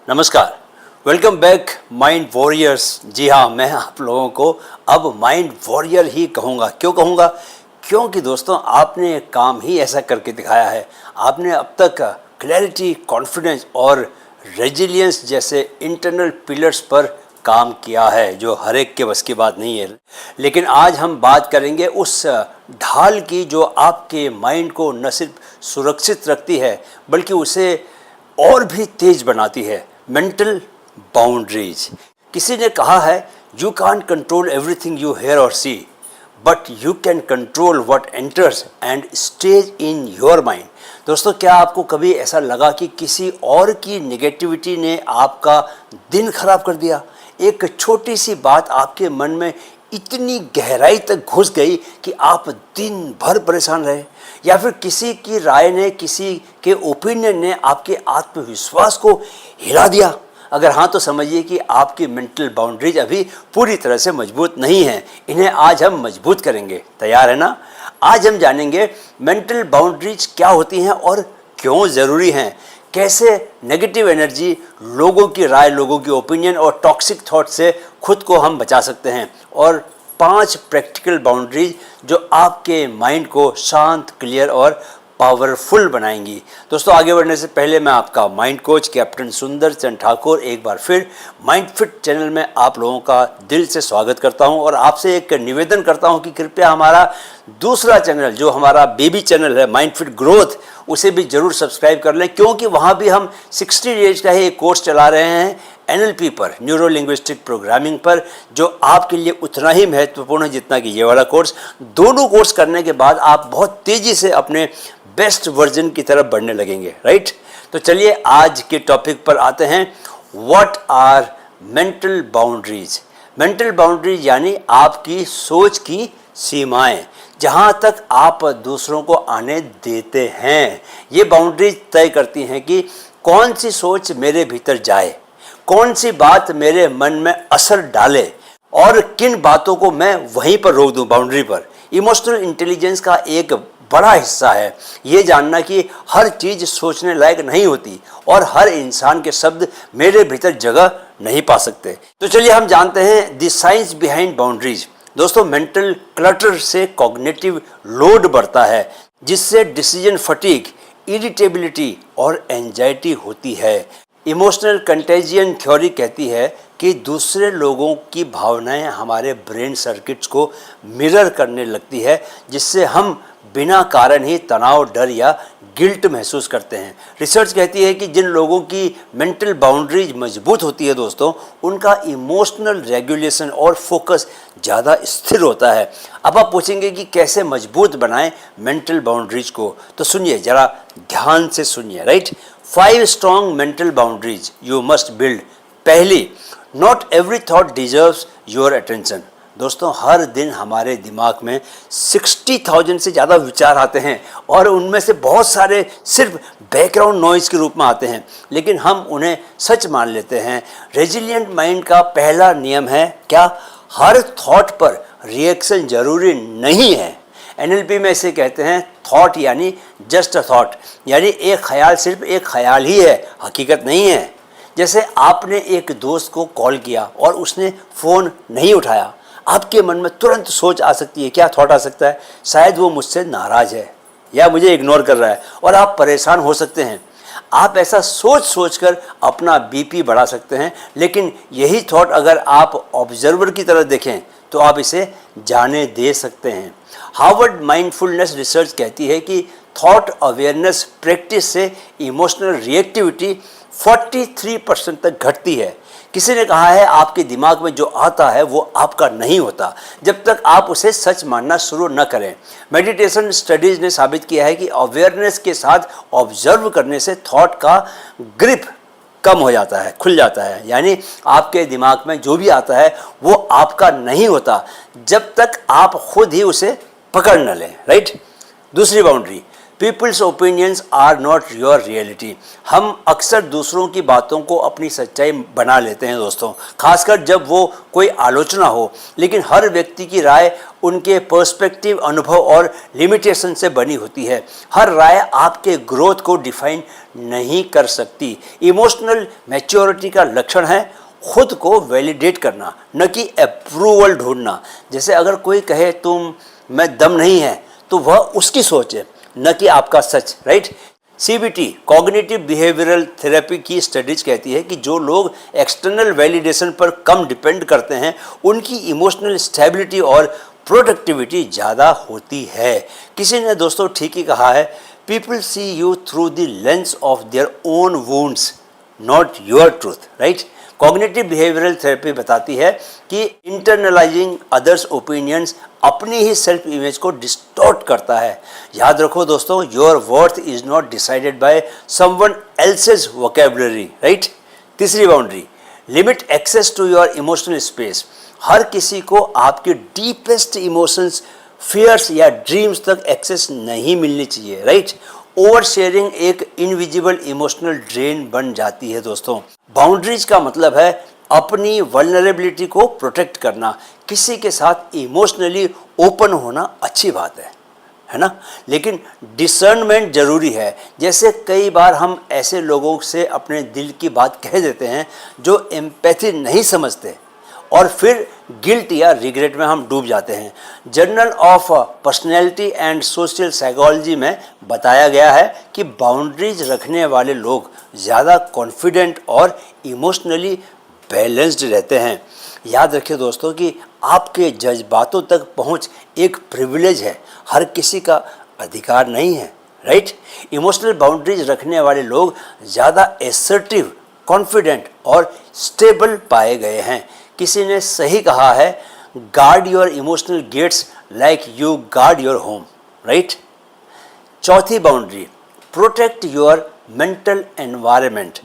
नमस्कार, welcome back mind warriors. जी हाँ, मैं आप लोगों को अब माइंड वॉरियर ही कहूँगा। क्यों कहूँगा? क्योंकि दोस्तों आपने काम ही ऐसा करके दिखाया है। आपने अब तक क्लैरिटी, कॉन्फिडेंस और रेजिलियंस जैसे इंटरनल पिलर्स पर काम किया है, जो हर एक के बस की बात नहीं है। लेकिन आज हम बात करेंगे उस ढाल की जो आपके माइंड को न सिर्फ सुरक्षित रखती है बल्कि उसे और भी तेज बनाती है। Mental boundaries. किसी ने कहा है, you can't control everything you hear or see, but you can control what enters and stays in your mind. दोस्तों, क्या आपको कभी ऐसा लगा कि किसी और की नेगेटिविटी ने आपका दिन खराब कर दिया? एक छोटी सी बात आपके मन में इतनी गहराई तक घुस गई कि आप दिन भर परेशान रहे, या फिर किसी की राय ने, किसी के ओपिनियन ने आपके आत्मविश्वास को हिला दिया? अगर हाँ, तो समझिए कि आपकी मेंटल बाउंड्रीज अभी पूरी तरह से मजबूत नहीं हैं। इन्हें आज हम मजबूत करेंगे। तैयार है ना? आज हम जानेंगे मेंटल बाउंड्रीज क्या होती हैं और क्यों ज़रूरी हैं, कैसे नेगेटिव एनर्जी, लोगों की राय, लोगों की ओपिनियन और टॉक्सिक थॉट से खुद को हम बचा सकते हैं, और 5 प्रैक्टिकल बाउंड्रीज जो आपके माइंड को शांत, क्लियर और पावरफुल बनाएंगी। दोस्तों, आगे बढ़ने से पहले मैं आपका माइंड कोच कैप्टन सुंदर चंद ठाकुर एक बार फिर माइंड फिट चैनल में आप लोगों का दिल से स्वागत करता हूं, और आपसे एक निवेदन करता हूं कि कृपया हमारा दूसरा चैनल, जो हमारा बेबी चैनल है माइंड फिट ग्रोथ, उसे भी जरूर सब्सक्राइब कर लें, क्योंकि वहाँ भी हम 60 डेज का ही एक कोर्स चला रहे हैं NLP पर, न्यूरो लिंग्विस्टिक प्रोग्रामिंग पर, जो आपके लिए उतना ही महत्वपूर्ण है जितना कि ये वाला कोर्स। दोनों कोर्स करने के बाद आप बहुत तेज़ी से अपने बेस्ट वर्जन की तरफ बढ़ने लगेंगे, राइट? तो चलिए आज के टॉपिक पर आते हैं। What are mental boundaries? Mental boundaries यानी आपकी सोच की सीमाएं, जहां तक आप दूसरों को आने देते हैं। ये बाउंड्रीज तय करती हैं कि कौन सी सोच मेरे भीतर जाए, कौन सी बात मेरे मन में असर डाले, और किन बातों को मैं वहीं पर रोक दूं, बाउंड्री पर। इमोशनल इंटेलिजेंस का एक बड़ा हिस्सा है ये जानना कि हर चीज़ सोचने लायक नहीं होती और हर इंसान के शब्द मेरे भीतर जगह नहीं पा सकते। तो चलिए हम जानते हैं द साइंस बिहाइंड बाउंड्रीज। दोस्तों, मेंटल क्लटर से कॉग्निटिव लोड बढ़ता है, जिससे डिसीजन फटीग, इरिटेबिलिटी और एंजाइटी होती है। इमोशनल कंटेजियन थ्योरी कहती है कि दूसरे लोगों की भावनाएं हमारे ब्रेन सर्किट्स को मिरर करने लगती है, जिससे हम बिना कारण ही तनाव, डर या गिल्ट महसूस करते हैं। रिसर्च कहती है कि जिन लोगों की मेंटल बाउंड्रीज मजबूत होती है दोस्तों, उनका इमोशनल रेगुलेशन और फोकस ज़्यादा स्थिर होता है। अब आप पूछेंगे कि कैसे मजबूत बनाएं मेंटल बाउंड्रीज को, तो सुनिए, ज़रा ध्यान से सुनिए, right? 5 strong mental boundaries you must build. पहली, not every thought deserves your attention. दोस्तों, हर दिन हमारे दिमाग में 60,000 से ज़्यादा विचार आते हैं, और उनमें से बहुत सारे सिर्फ बैकग्राउंड नॉइज़ के रूप में आते हैं, लेकिन हम उन्हें सच मान लेते हैं। रेजिलिएंट माइंड का पहला नियम है क्या? हर थॉट पर रिएक्शन जरूरी नहीं है। NLP में इसे कहते हैं थॉट यानी जस्ट अ थॉट, यानी एक ख्याल सिर्फ एक ख्याल ही है, हकीकत नहीं है। जैसे आपने एक दोस्त को कॉल किया और उसने फ़ोन नहीं उठाया, आपके मन में तुरंत सोच आ सकती है, क्या थॉट आ सकता है? शायद वो मुझसे नाराज़ है या मुझे इग्नोर कर रहा है, और आप परेशान हो सकते हैं। आप ऐसा सोच सोच कर अपना BP बढ़ा सकते हैं, लेकिन यही थॉट अगर आप ऑब्जर्वर की तरह देखें तो आप इसे जाने दे सकते हैं। हार्वर्ड माइंडफुलनेस रिसर्च कहती है कि थॉट अवेयरनेस प्रैक्टिस से इमोशनल रिएक्टिविटी 43% तक घटती है। किसी ने कहा है, आपके दिमाग में जो आता है वो आपका नहीं होता जब तक आप उसे सच मानना शुरू न करें। मेडिटेशन स्टडीज ने साबित किया है कि अवेयरनेस के साथ ऑब्जर्व करने से थॉट का ग्रिप कम हो जाता है, खुल जाता है, यानी आपके दिमाग में जो भी आता है वो आपका नहीं होता जब तक आप खुद ही उसे पकड़ न लें, राइट? दूसरी boundary, peoples opinions are not your reality. हम अक्सर दूसरों की बातों को अपनी सच्चाई बना लेते हैं दोस्तों, खासकर जब वो कोई आलोचना हो। लेकिन हर व्यक्ति की राय उनके पर्सपेक्टिव, अनुभव और लिमिटेशन से बनी होती है। हर राय आपके ग्रोथ को डिफाइन नहीं कर सकती। इमोशनल मैच्योरिटी का लक्षण है खुद को वैलिडेट करना, न कि अप्रूवल ढूंढना। जैसे अगर कोई कहे तुम में दम नहीं है, तो वह उसकी सोच है, न कि आपका सच, right. CBT, cognitive behavioural therapy की स्टडीज कहती है कि जो लोग एक्सटर्नल वैलिडेशन पर कम डिपेंड करते हैं, उनकी इमोशनल स्टेबिलिटी और प्रोडक्टिविटी ज़्यादा होती है। किसी ने दोस्तों ठीक ही कहा है, people see you through the lens of their own wounds, not your truth, right. Cognitive behavioural therapy बताती है कि इंटरनलाइजिंग अदर्स ओपिनियंस अपनी ही सेल्फ इमेज को डिस्टॉर्ट करता है। याद रखो दोस्तों, your worth is not decided by someone else's vocabulary, right. तीसरी boundary, limit access to your emotional space. हर किसी को आपके डीपेस्ट इमोशंस, फियर्स या ड्रीम्स तक एक्सेस नहीं मिलनी चाहिए, राइट। ओवर शेयरिंग एक इनविजिबल इमोशनल ड्रेन बन जाती है दोस्तों। बाउंड्रीज का मतलब है अपनी वल्नरेबिलिटी को प्रोटेक्ट करना। किसी के साथ इमोशनली ओपन होना अच्छी बात है ना, लेकिन डिसर्नमेंट जरूरी है। जैसे कई बार हम ऐसे लोगों से अपने दिल की बात कह देते हैं जो एम्पैथी नहीं समझते, और फिर गिल्ट या रिग्रेट में हम डूब जाते हैं। Journal of personality and social psychology में बताया गया है कि बाउंड्रीज रखने वाले लोग ज़्यादा कॉन्फिडेंट और इमोशनली बैलेंस्ड रहते हैं। याद रखिए दोस्तों कि आपके जज्बातों तक पहुंच एक प्रिविलेज है, हर किसी का अधिकार नहीं है, राइट। इमोशनल बाउंड्रीज रखने वाले लोग ज़्यादा एसर्टिव, कॉन्फिडेंट और स्टेबल पाए गए हैं। किसी ने सही कहा है, guard your emotional gates like you guard your home, right. चौथी boundary, protect your mental environment.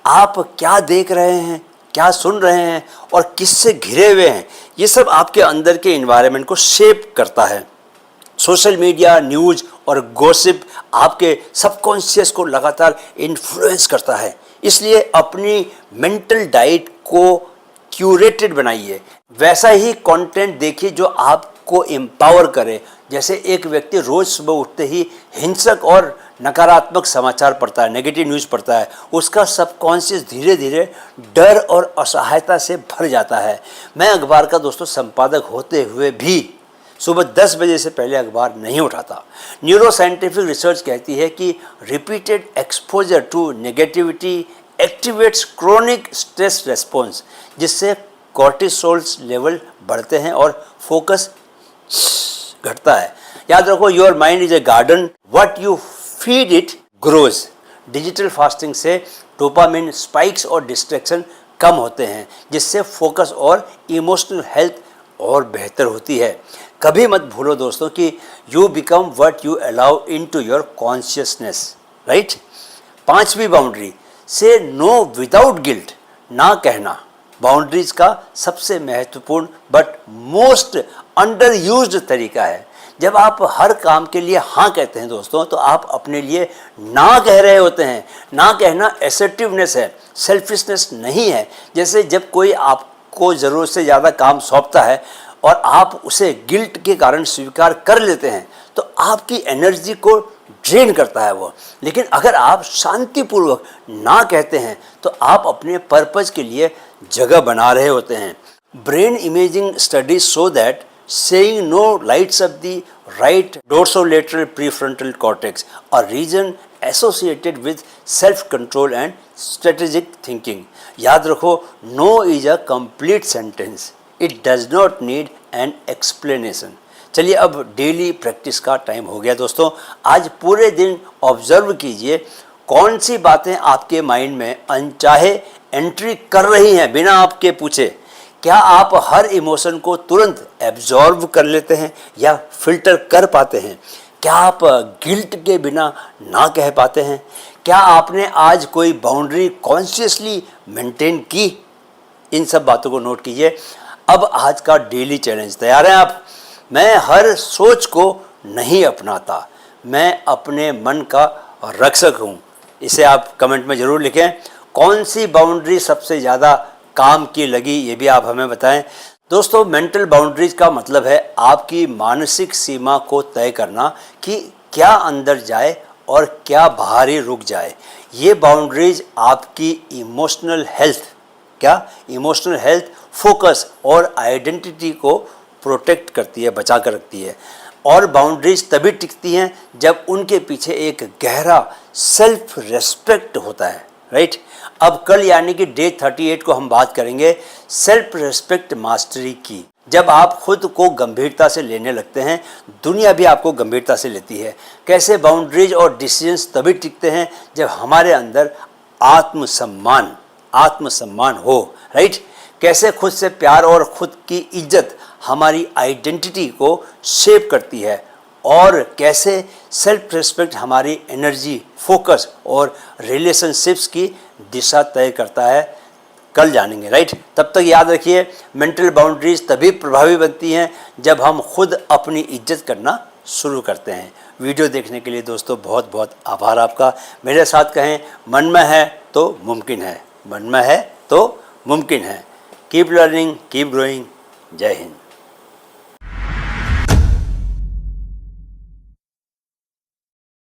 आप क्या देख रहे हैं, क्या सुन रहे हैं और किससे घिरे हुए हैं, ये सब आपके अंदर के एनवायरनमेंट को शेप करता है। सोशल मीडिया, न्यूज़ और गॉसिप आपके सबकॉन्शियस को लगातार इन्फ्लुएंस करता है। इसलिए अपनी मेंटल डाइट को क्यूरेटेड बनाइए। वैसा ही कंटेंट देखिए जो आपको एम्पावर करे। जैसे एक व्यक्ति रोज सुबह उठते ही हिंसक और नकारात्मक समाचार पढ़ता है, नेगेटिव न्यूज़ पढ़ता है, उसका सबकॉन्शियस धीरे धीरे डर और असहायता से भर जाता है। मैं अखबार का दोस्तों संपादक होते हुए भी सुबह 10 बजे से पहले अखबार नहीं उठाता। न्यूरो साइंटिफिक रिसर्च कहती है कि repeated exposure to negativity activates chronic stress response, जिससे कॉर्टिसोल्स लेवल बढ़ते हैं और फोकस घटता है। याद रखो, your mind is a garden, what you feed it grows. Digital fasting से डोपामिन स्पाइक्स और डिस्ट्रैक्शन कम होते हैं, जिससे फोकस और इमोशनल हेल्थ और बेहतर होती है। कभी मत भूलो दोस्तों कि you become what you allow into your consciousness, right. पांचवी बाउंड्री, से नो विदाउट गिल्ट। ना कहना बाउंड्रीज का सबसे महत्वपूर्ण बट मोस्ट अंडर यूज्ड तरीका है। जब आप हर काम के लिए हाँ कहते हैं दोस्तों, तो आप अपने लिए ना कह रहे होते हैं। ना कहना एसर्टिवनेस है, सेल्फिशनेस नहीं है। जैसे जब कोई आपको ज़रूरत से ज़्यादा काम सौंपता है और आप उसे गिल्ट के कारण स्वीकार कर लेते हैं, तो आपकी एनर्जी को ड्रेन करता है वो। लेकिन अगर आप शांतिपूर्वक ना कहते हैं, तो आप अपने पर्पज़ के लिए जगह बना रहे होते हैं। Brain imaging studies show that saying no lights up the right dorsolateral prefrontal cortex, a region associated with self-control and strategic thinking. याद रखो, no is a complete sentence. It does not need an explanation. चलिए अब daily practice का time हो गया दोस्तों। आज पूरे दिन ऑब्जर्व कीजिए कौन सी बातें आपके माइंड में अनचाहे एंट्री कर रही हैं बिना आपके पूछे। क्या आप हर इमोशन को तुरंत एब्जॉर्व कर लेते हैं या फिल्टर कर पाते हैं? क्या आप गिल्ट के बिना ना कह पाते हैं? क्या आपने आज कोई बाउंड्री कॉन्शियसली मेंटेन की? इन सब बातों को नोट कीजिए। अब आज का डेली चैलेंज, तैयार हैं आप? मैं हर सोच को नहीं अपनाता, मैं अपने मन का रक्षक हूँ। इसे आप कमेंट में ज़रूर लिखें। कौन सी बाउंड्री सबसे ज़्यादा काम की लगी, ये भी आप हमें बताएं। दोस्तों, मेंटल बाउंड्रीज का मतलब है आपकी मानसिक सीमा को तय करना कि क्या अंदर जाए और क्या बाहर ही रुक जाए। ये बाउंड्रीज आपकी इमोशनल हेल्थ, फोकस और आइडेंटिटी को प्रोटेक्ट करती है, बचा कर रखती है। और बाउंड्रीज तभी टिकती हैं जब उनके पीछे एक गहरा सेल्फ रेस्पेक्ट होता है, राइट। अब कल यानी कि डे 38 को हम बात करेंगे सेल्फ रेस्पेक्ट मास्टरी की। जब आप खुद को गंभीरता से लेने लगते हैं, दुनिया भी आपको गंभीरता से लेती है। कैसे बाउंड्रीज और डिसीजंस तभी टिकते हैं जब हमारे अंदर आत्मसम्मान हो, राइट। कैसे खुद से प्यार और खुद की इज्जत हमारी आइडेंटिटी को शेप करती है, और कैसे सेल्फ रिस्पेक्ट हमारी एनर्जी, फोकस और रिलेशनशिप्स की दिशा तय करता है, कल जानेंगे, राइट। तब तक याद रखिए, मेंटल बाउंड्रीज तभी प्रभावी बनती हैं जब हम खुद अपनी इज्जत करना शुरू करते हैं। वीडियो देखने के लिए दोस्तों बहुत बहुत आभार आपका। मेरे साथ कहें, मन में है तो मुमकिन है, मन में है तो मुमकिन है। Keep learning, keep growing. जय हिंद।